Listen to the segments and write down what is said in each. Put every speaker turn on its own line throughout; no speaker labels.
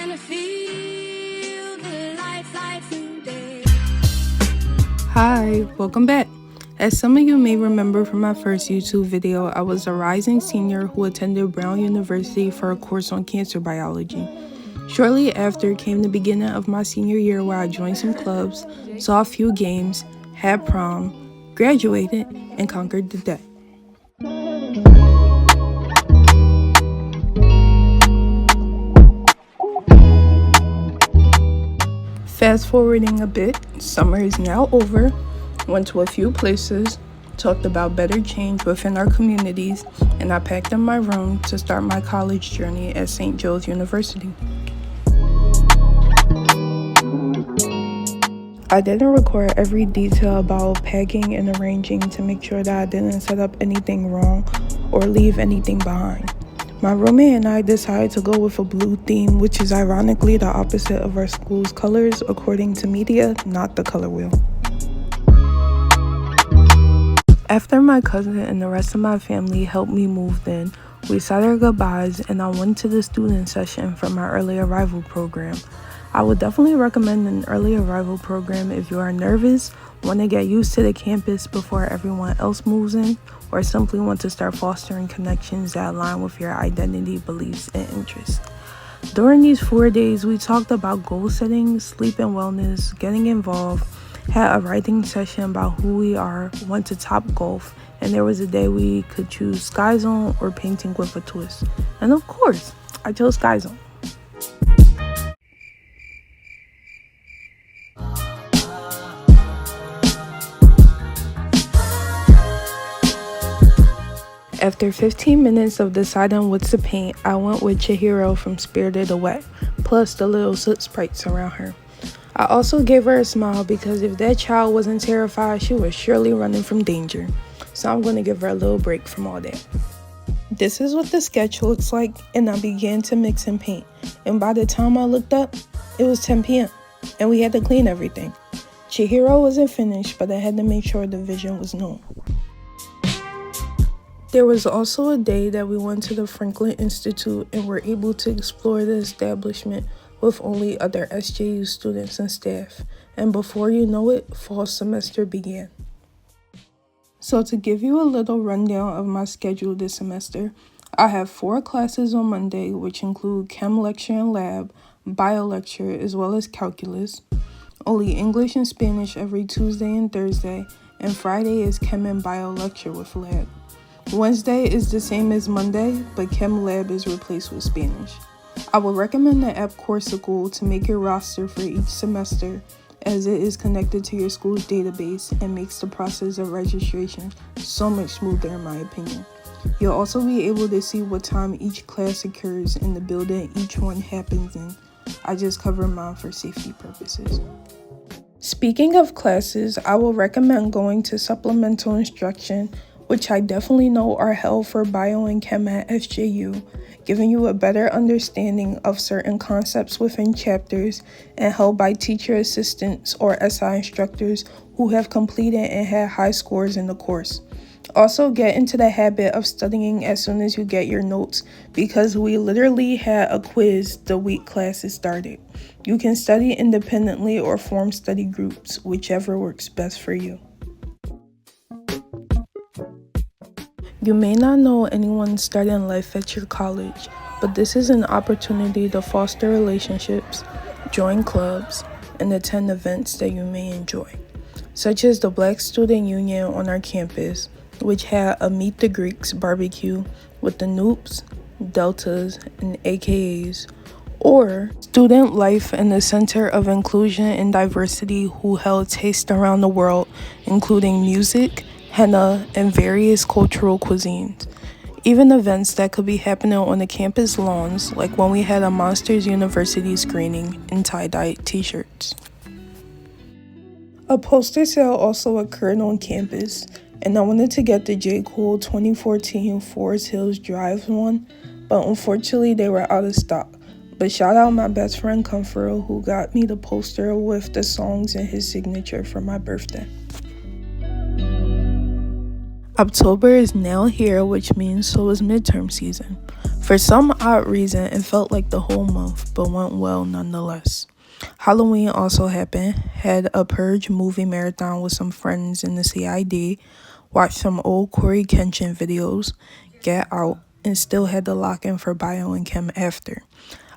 and feel the light through day.
Hi, welcome back. As some of you may remember from my first YouTube video, I was a rising senior who attended Brown University for a course on cancer biology. Shortly after came the beginning of my senior year, where I joined some clubs, saw a few games, had prom, graduated, and conquered the day. Fast forwarding a bit, summer is now over, went to a few places, talked about better change within our communities, and I packed up my room to start my college journey at St. Joe's University. I didn't record every detail about packing and arranging to make sure that I didn't set up anything wrong or leave anything behind. My roommate and I decided to go with a blue theme, which is ironically the opposite of our school's colors according to media, not the color wheel. After my cousin and the rest of my family helped me move in, we said our goodbyes and I went to the student session for my early arrival program. I would definitely recommend an early arrival program if you are nervous, want to get used to the campus before everyone else moves in, or simply want to start fostering connections that align with your identity, beliefs, and interests. During these 4 days, we talked about goal setting, sleep and wellness, getting involved, had a writing session about who we are, went to Top Golf, and there was a day we could choose 𝐿𝐫𝐴 or painting with a twist. And of course, I chose 𝐿𝐫𝐴. After 15 minutes of deciding what to paint, I went with Chihiro from Spirited Away, plus the little soot sprites around her. I also gave her a smile because if that child wasn't terrified, she was surely running from danger. So I'm going to give her a little break from all that. This is what the sketch looks like, and I began to mix and paint. And by the time I looked up, it was 10 p.m. and we had to clean everything. Chihiro wasn't finished, but I had to make sure the vision was known. There was also a day that we went to the Franklin Institute and were able to explore the establishment with only other SJU students and staff. And before you know it, fall semester began. So to give you a little rundown of my schedule this semester, I have 4 classes on Monday, which include chem lecture and lab, bio lecture, as well as calculus. Only English and Spanish every Tuesday and Thursday, and Friday is chem and bio lecture with lab. Wednesday is the same as Monday, but Chem Lab is replaced with Spanish. I would recommend the app Coursical to make your roster for each semester, as it is connected to your school's database and makes the process of registration so much smoother in my opinion. You'll also be able to see what time each class occurs in the building each one happens in. I just cover mine for safety purposes. Speaking of classes, I will recommend going to supplemental instruction, which I definitely know are held for bio and chem at SJU, giving you a better understanding of certain concepts within chapters and held by teacher assistants or SI instructors who have completed and had high scores in the course. Also, get into the habit of studying as soon as you get your notes, because we literally had a quiz the week classes started. You can study independently or form study groups, whichever works best for you. You may not know anyone starting life at your college, but this is an opportunity to foster relationships, join clubs, and attend events that you may enjoy, such as the Black Student Union on our campus, which had a Meet the Greeks barbecue with the Noops, Deltas, and AKAs, or Student Life in the Center of Inclusion and Diversity, who held tastes around the world, including music, henna, and various cultural cuisines. Even events that could be happening on the campus lawns, like when we had a Monsters University screening in tie-dye t-shirts. A poster sale also occurred on campus, and I wanted to get the J. Cole 2014 Forest Hills Drive one, but unfortunately they were out of stock. But shout out my best friend Comfort, who got me the poster with the songs and his signature for my birthday. October is now here, which means so is midterm season. For some odd reason, it felt like the whole month, but went well nonetheless. Halloween also happened, had a purge movie marathon with some friends in the CID, watched some old Corey Kenshin videos, got out, and still had to lock in for bio and chem after.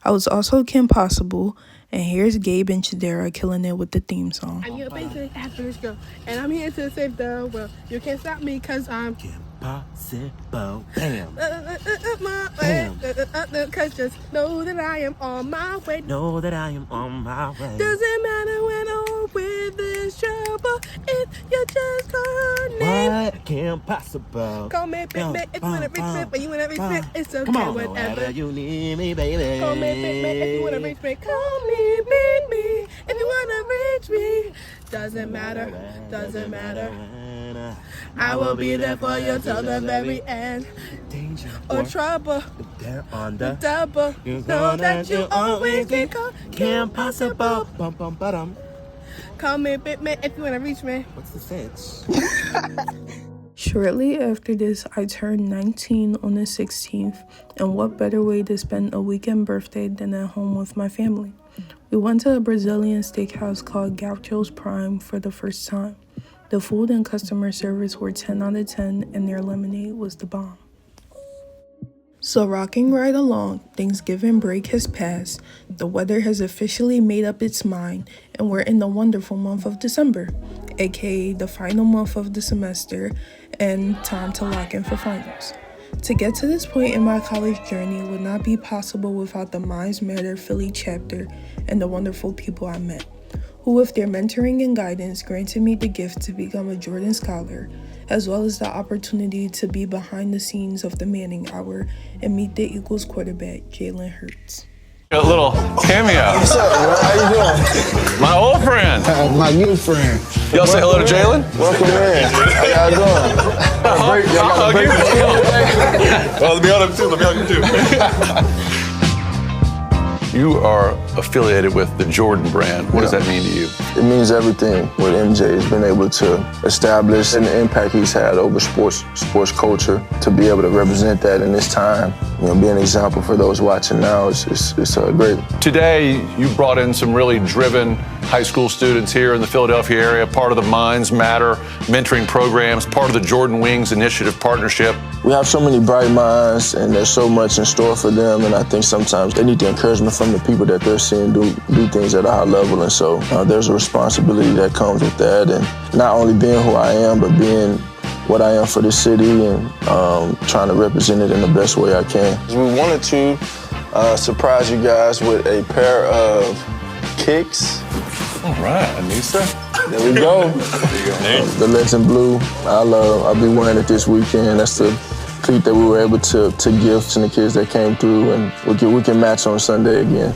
I was also Kim Possible, and here's Gabe and Chidera killing it with the theme song.
I'm your basic average girl, and I'm here to save the world. You can't stop me, cause I'm
Impossible. Bam.
Bam. Cause just know that I am on my way.
Know that I am on my way.
Doesn't matter when I'm with this trouble, if you just call name.
What can possible?
Call me Big Man if you wanna reach me, but you wanna reach me, it's okay,
Come on,
whatever.
whenever you need me, baby.
Call me Big Man if you wanna reach me. Call me Big Me if you wanna reach me. Doesn't matter, doesn't matter. I will be there for you till the very end.
Danger
Or trouble,
down on the
double. Know that you always can call.
can possible. Bum bum ba-dum.
Call me Big Man if you wanna reach me.
What's the sense?
Shortly after this, I turned 19 on the 16th, and what better way to spend a weekend birthday than at home with my family? We went to a Brazilian steakhouse called Gaucho's Prime for the first time. The food and customer service were 10 out of 10, and their lemonade was the bomb. So rocking right along, Thanksgiving break has passed, the weather has officially made up its mind, and we're in the wonderful month of December, aka the final month of the semester, and time to lock in for finals. To get to this point in my college journey would not be possible without the Minds Matter Philly chapter and the wonderful people I met, who with their mentoring and guidance granted me the gift to become a Jordan Scholar, as well as the opportunity to be behind the scenes of the Manning Hour and meet the Eagles quarterback, Jalen Hurts.
A little cameo.
What's up, bro? How you doing?
My old friend.
My new friend.
Y'all say hello to Jalen?
Welcome in. How y'all doing? Y'all got a break
Well, let me hug him too. Let me hug him too. You are affiliated with the Jordan brand. What does that mean to you?
It means everything. What MJ has been able to establish and the impact he's had over sports culture, to be able to represent that in this time, be an example for those watching now, it's great.
Today, you brought in some really driven high school students here in the Philadelphia area, part of the Minds Matter mentoring programs, part of the Jordan Wings Initiative partnership.
We have so many bright minds, and there's so much in store for them, and I think sometimes they need the encouragement from the people that they're seeing do things at a high level, and so there's a responsibility that comes with that, and not only being who I am, but being what I am for the city, and trying to represent it in the best way I can. We wanted to surprise you guys with a pair of kicks.
All right, Anissa.
There we go. The Legend Blue. I'll be wearing it this weekend. That's the cleat that we were able to gift to the kids that came through, and we can match on Sunday again.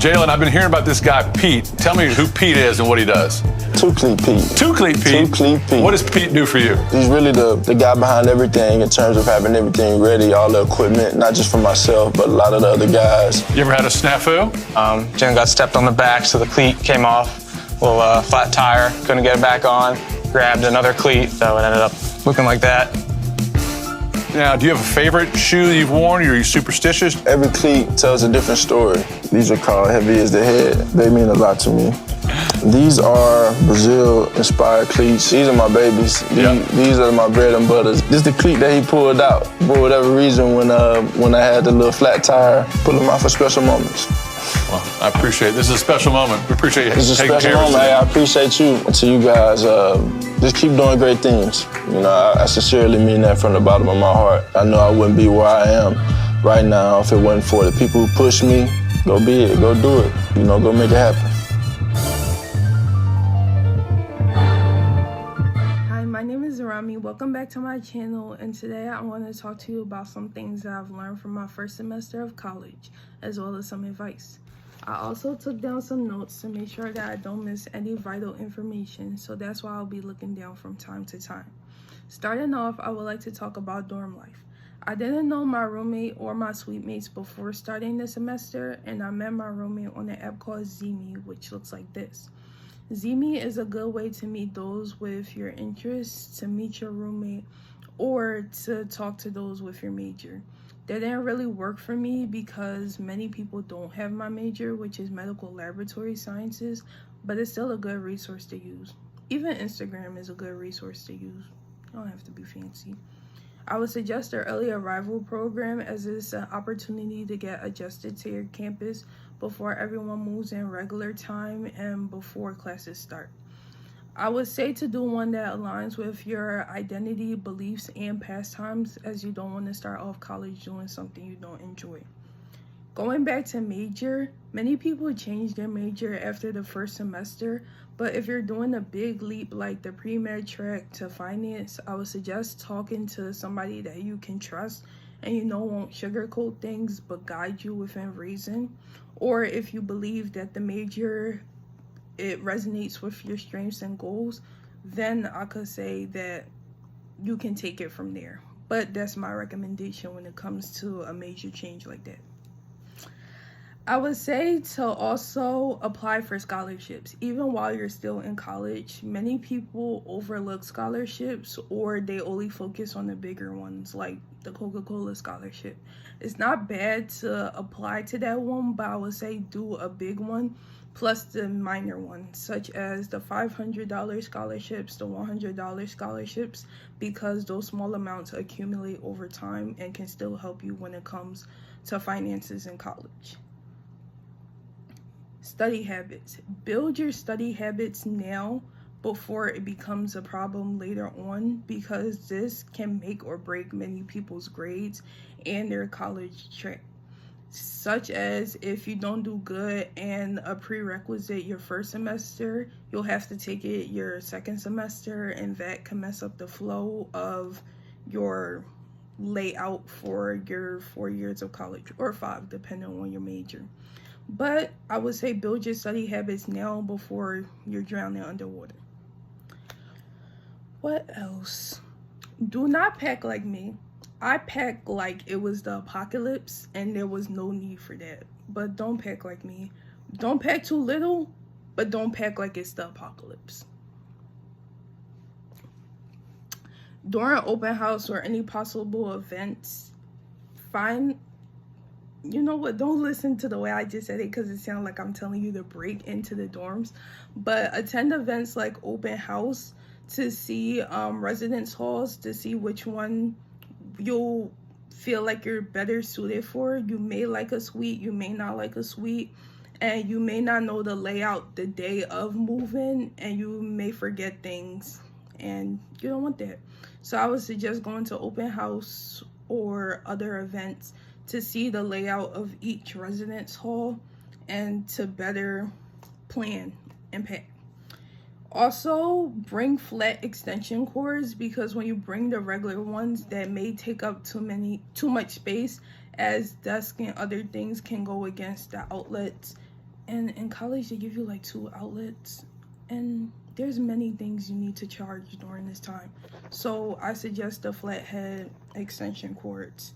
Jalen, I've been hearing about this guy, Pete. Tell me who Pete is and what he does.
Two Cleat Pete.
Two Cleat Pete?
Two Cleat Pete.
What does Pete do for you?
He's really the guy behind everything in terms of having everything ready, all the equipment, not just for myself, but a lot of the other guys.
You ever had a snafu?
Jalen got stepped on the back, so the cleat came off. A little flat tire, couldn't get it back on. Grabbed another cleat, so it ended up looking like that.
Now, do you have a favorite shoe that you've worn? Are you superstitious?
Every cleat tells a different story. These are called Heavy as the Head. They mean a lot to me. These are Brazil-inspired cleats. These are my babies. These are my bread and butters. This is the cleat that he pulled out for whatever reason when I had the little flat tire. Pull them out for special moments.
Well, I appreciate it. This is a special moment. We appreciate you
taking care of us. This is a special moment. Hey, I appreciate you. And to you guys, just keep doing great things. I sincerely mean that from the bottom of my heart. I know I wouldn't be where I am right now if it wasn't for the people who pushed me. Go be it. Go do it. Go make it happen.
Hi, my name is Zarami. Welcome back to my channel, and today I want to talk to you about some things that I've learned from my first semester of college, as well as some advice. I also took down some notes to make sure that I don't miss any vital information, so that's why I'll be looking down from time to time. Starting off, I would like to talk about dorm life. I didn't know my roommate or my suite mates before starting the semester, and I met my roommate on an app called 𝐆𝐫𝐚𝐝, which looks like this. ZME is a good way to meet those with your interests, to meet your roommate, or to talk to those with your major. That didn't really work for me because many people don't have my major, which is medical laboratory sciences, but it's still a good resource to use. Even Instagram is a good resource to use. You don't have to be fancy. I would suggest the early arrival program, as it's an opportunity to get adjusted to your campus before everyone moves in regular time and before classes start. I would say to do one that aligns with your identity, beliefs, and pastimes, as you don't want to start off college doing something you don't enjoy. Going back to major, many people change their major after the first semester, but if you're doing a big leap like the pre-med track to finance, I would suggest talking to somebody that you can trust and won't sugarcoat things but guide you within reason. Or if you believe that the major, it resonates with your strengths and goals, then I could say that you can take it from there. But that's my recommendation when it comes to a major change like that. I would say to also apply for scholarships. Even while you're still in college, many people overlook scholarships, or they only focus on the bigger ones like the Coca-Cola scholarship. It's not bad to apply to that one, but I would say do a big one plus the minor ones, such as the $500 scholarships, the $100 scholarships, because those small amounts accumulate over time and can still help you when it comes to finances in college. Study habits. Build your study habits now before it becomes a problem later on, because this can make or break many people's grades and their college track. Such as if you don't do good and a prerequisite your first semester, you'll have to take it your second semester, and that can mess up the flow of your layout for your 4 years of college, or 5 depending on your major. But I would say build your study habits now before you're drowning underwater. What else? Do not pack like me. I packed like it was the apocalypse, and there was no need for that. But don't pack like me. Don't pack too little, but don't pack like it's the apocalypse. During open house or any possible events, you know what, don't listen to the way I just said it because it sounds like I'm telling you to break into the dorms, but attend events like open house to see residence halls, to see which one you'll feel like you're better suited for. You may like a suite, you may not like a suite, and you may not know the layout the day of moving, and you may forget things, and you don't want that. So I would suggest going to open house or other events to see the layout of each residence hall and to better plan and pack. Also, bring flat extension cords, because when you bring the regular ones, that may take up too much space, as desks and other things can go against the outlets. And in college, they give you like 2 outlets, and there's many things you need to charge during this time. So I suggest the flathead extension cords.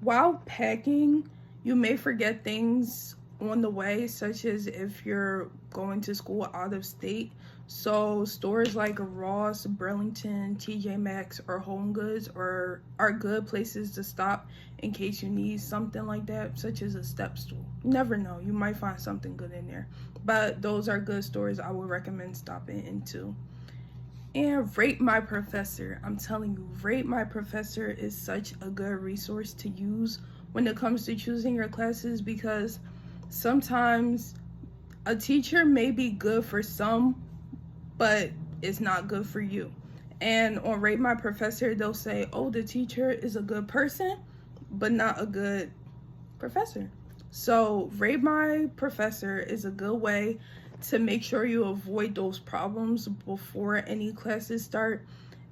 While packing, you may forget things on the way, such as if you're going to school out of state. So stores like Ross, Burlington, TJ Maxx, or Home Goods are good places to stop in case you need something like that, such as a step stool. You never know, you might find something good in there, but those are good stores I would recommend stopping into. And rate my professor. I'm telling you, rate my professor is such a good resource to use when it comes to choosing your classes, because sometimes a teacher may be good for some, but it's not good for you. And on Rate My Professor, they'll say, oh, the teacher is a good person, but not a good professor. So Rate My Professor is a good way to make sure you avoid those problems before any classes start.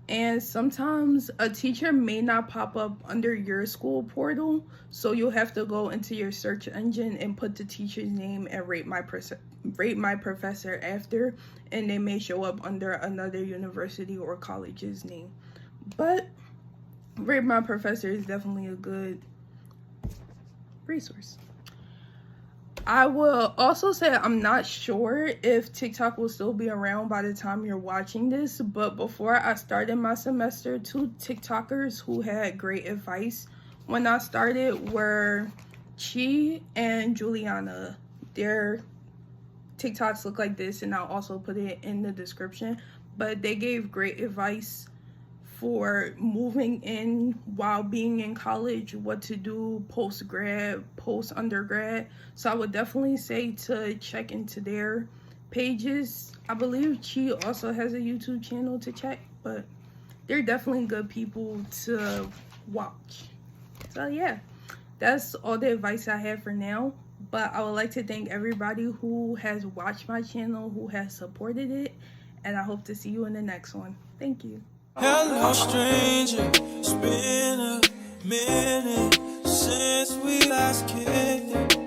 And sometimes a teacher may not pop up under your school portal, so you'll have to go into your search engine and put the teacher's name and Rate My Professor after, and they may show up under another university or college's name. But Rate My Professor is definitely a good resource. I will also say I'm not sure if TikTok will still be around by the time you're watching this, but before I started my semester, 2 TikTokers who had great advice when I started were Chi and Juliana. Their TikToks look like this, and I'll also put it in the description, but they gave great advice for moving in while being in college, what to do post-grad, post-undergrad. So I would definitely say to check into their pages. I believe Chi also has a YouTube channel to check, but they're definitely good people to watch. So yeah, that's all the advice I have for now. But I would like to thank everybody who has watched my channel, who has supported it, and I hope to see you in the next one. Thank you.
Hello, stranger. It's been a minute since we last kicked it.